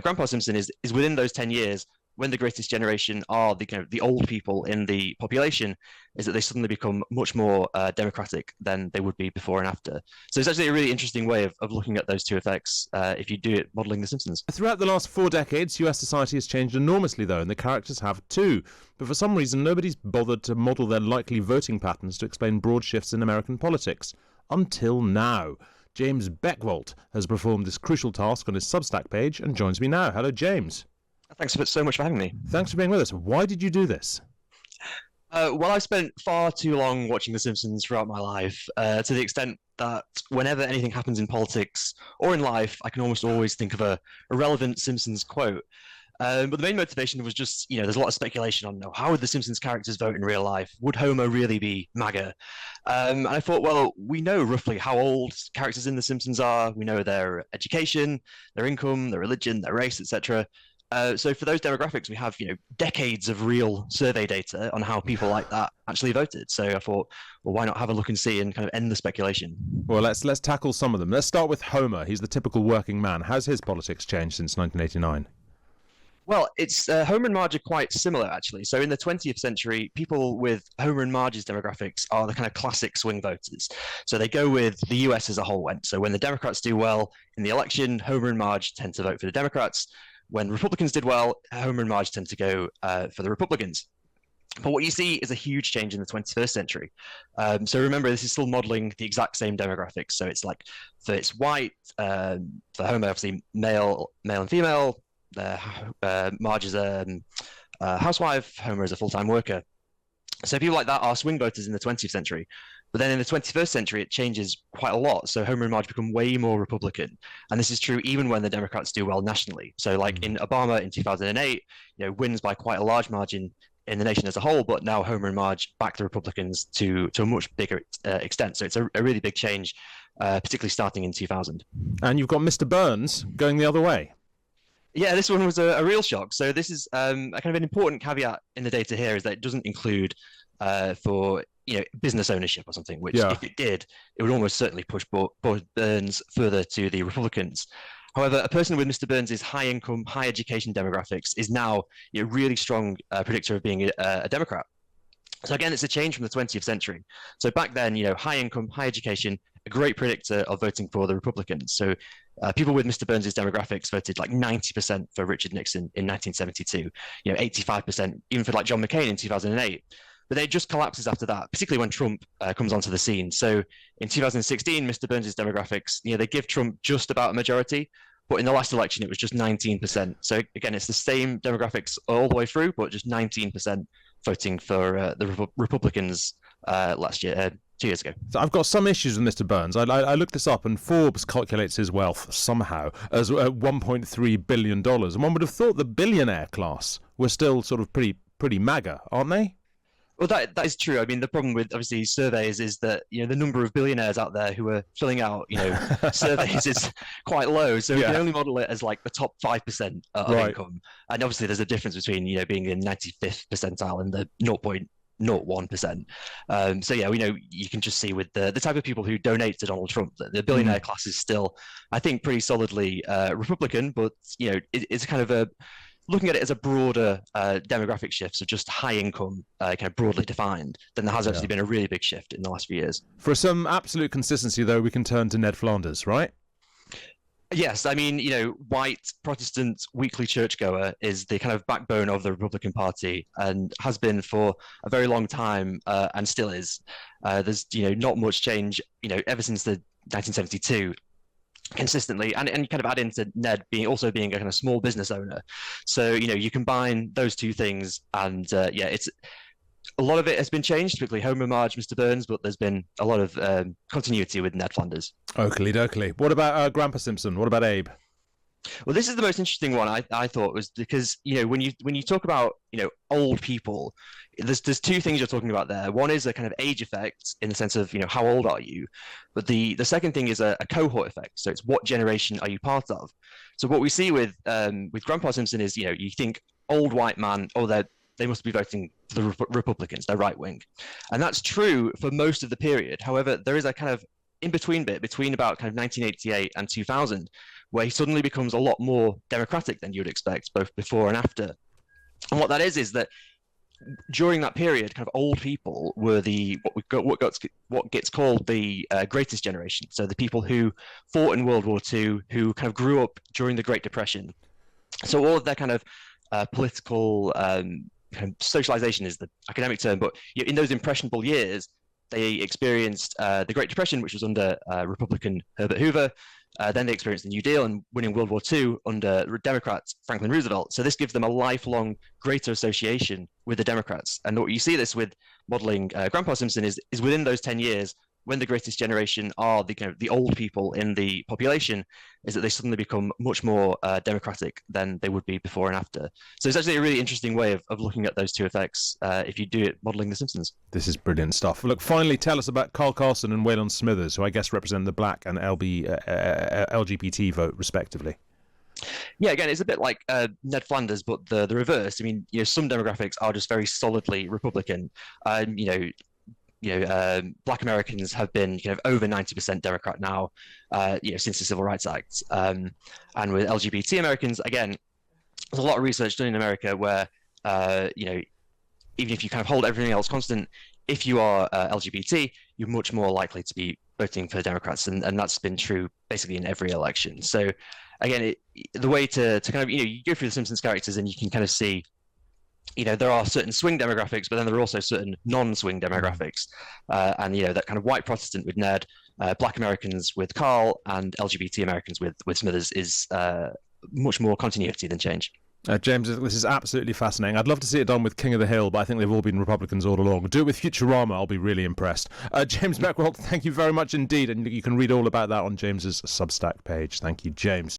Grandpa Simpson is within those 10 years when the greatest generation are the old people in the population, is that they suddenly become much more democratic than they would be before and after. So it's actually a really interesting way of looking at those two effects if you do it modeling The Simpsons. Throughout the last 4 decades, US society has changed enormously, though, and the characters have too. But for some reason, nobody's bothered to model their likely voting patterns to explain broad shifts in American politics. Until now. James Beckwoldt has performed this crucial task on his Substack page and joins me now. Hello, James. Thanks so much for having me. Thanks for being with us. Why did you do this? Well, I've spent far too long watching The Simpsons throughout my life, to the extent that whenever anything happens in politics or in life, I can almost always think of a relevant Simpsons quote. But the main motivation was just, there's a lot of speculation on how would the Simpsons characters vote in real life? Would Homer really be MAGA? And I thought, well, we know roughly how old characters in The Simpsons are. We know their education, their income, their religion, their race, etc. So for those demographics, we have decades of real survey data on how people like that actually voted. So I thought, well, why not have a look and see and kind of end the speculation? Well, let's tackle some of them. Let's start with Homer. He's the typical working man. How's his politics changed since 1989? Well, it's Homer and Marge are quite similar, actually. So in the 20th century, people with Homer and Marge's demographics are the kind of classic swing voters. So they go with the US as a whole went. So when the Democrats do well in the election, Homer and Marge tend to vote for the Democrats. When Republicans did well, Homer and Marge tend to go for the Republicans. But what you see is a huge change in the 21st century. So remember, this is still modeling the exact same demographics. So it's like, for it's white, for Homer, obviously male and female. Marge is a housewife, Homer is a full-time worker. So people like that are swing voters in the 20th century. But then in the 21st century, it changes quite a lot. So Homer and Marge become way more Republican. And this is true even when the Democrats do well nationally. So like in Obama in 2008, wins by quite a large margin in the nation as a whole, but now Homer and Marge back the Republicans to a much bigger extent. So it's a really big change, particularly starting in 2000. And you've got Mr. Burns going the other way. Yeah, this one was a real shock. So this is a kind of an important caveat in the data here, is that it doesn't include for business ownership or something, which if it did, it would almost certainly push Burns further to the Republicans. However, a person with Mr. Burns' high income, high education demographics is now a really strong predictor of being a Democrat. So again, it's a change from the 20th century. So back then, high income, high education, a great predictor of voting for the Republicans. So people with Mr. Burns' demographics voted like 90% for Richard Nixon in 1972, 85% even for like John McCain in 2008. But then it just collapses after that, particularly when Trump comes onto the scene. So in 2016, Mr. Burns' demographics, they give Trump just about a majority, but in the last election, it was just 19%. So again, it's the same demographics all the way through, but just 19% voting for the Republicans last year, 2 years ago. So I've got some issues with Mr. Burns. I looked this up, and Forbes calculates his wealth somehow as $1.3 billion. And one would have thought the billionaire class were still sort of pretty MAGA, aren't they? Well, that is true. I mean, the problem with obviously surveys is that the number of billionaires out there who are filling out surveys is quite low. So we can only model it as like the top 5% of income. And obviously, there's a difference between being in 95th percentile and the 0.01%. So yeah, we know you can just see with the type of people who donate to Donald Trump that the billionaire class is still, I think, pretty solidly Republican. But it's kind of looking at it as a broader demographic shift, so just high income, kind of broadly defined, then there has actually been a really big shift in the last few years. For some absolute consistency, though, we can turn to Ned Flanders, right? Yes, I mean, white Protestant weekly churchgoer is the kind of backbone of the Republican Party and has been for a very long time and still is. There's, not much change, ever since the 1972. Consistently, and kind of add into Ned being a kind of small business owner. So you combine those two things, and it's a lot of it has been changed, particularly Homer, Marge, Mr. Burns, but there's been a lot of continuity with Ned Flanders. Oakley dokley. What about Grandpa Simpson? What about Abe? Well, this is the most interesting one I thought, was because when you talk about old people, there's two things you're talking about there. One is a kind of age effect in the sense of how old are you, but the second thing is a cohort effect. So it's what generation are you part of? So what we see with Grandpa Simpson is you think old white man, they must be voting for the Republicans, they're right wing, and that's true for most of the period. However, there is a kind of in-between bit between about kind of 1988 and 2000, where he suddenly becomes a lot more democratic than you would expect, both before and after. And what that is that during that period, kind of old people were what gets called the greatest generation. So the people who fought in World War II, who kind of grew up during the Great Depression. So all of their kind of political kind of socialization is the academic term, but in those impressionable years, they experienced the Great Depression, which was under Republican Herbert Hoover. Then they experienced the New Deal and winning World War II under Democrat Franklin Roosevelt. So this gives them a lifelong greater association with the Democrats. And what you see this with modeling Grandpa Simpson is within those 10 years, when the greatest generation are the kind of the old people in the population, is that they suddenly become much more democratic than they would be before and after. So it's actually a really interesting way of looking at those two effects if you do it modeling The Simpsons. This is brilliant stuff. Look, finally, tell us about Carl Carlson and Waylon Smithers, who I guess represent the black and LGBT vote, respectively. Yeah, again, it's a bit like Ned Flanders, but the reverse. I mean, some demographics are just very solidly Republican. Black Americans have been over 90% Democrat now, since the Civil Rights Act. And with LGBT Americans, again, there's a lot of research done in America where, even if you kind of hold everything else constant, if you are LGBT, you're much more likely to be voting for Democrats, and that's been true basically in every election. So, again, the way to kind of you go through the Simpsons characters and you can kind of see. There are certain swing demographics, but then there are also certain non-swing demographics. And that kind of white Protestant with Ned, Black Americans with Carl, and LGBT Americans with Smithers is much more continuity than change. James, this is absolutely fascinating. I'd love to see it done with King of the Hill, but I think they've all been Republicans all along. Do it with Futurama, I'll be really impressed. James Beckwoldt, thank you very much indeed, and you can read all about that on James's Substack page. Thank you, James.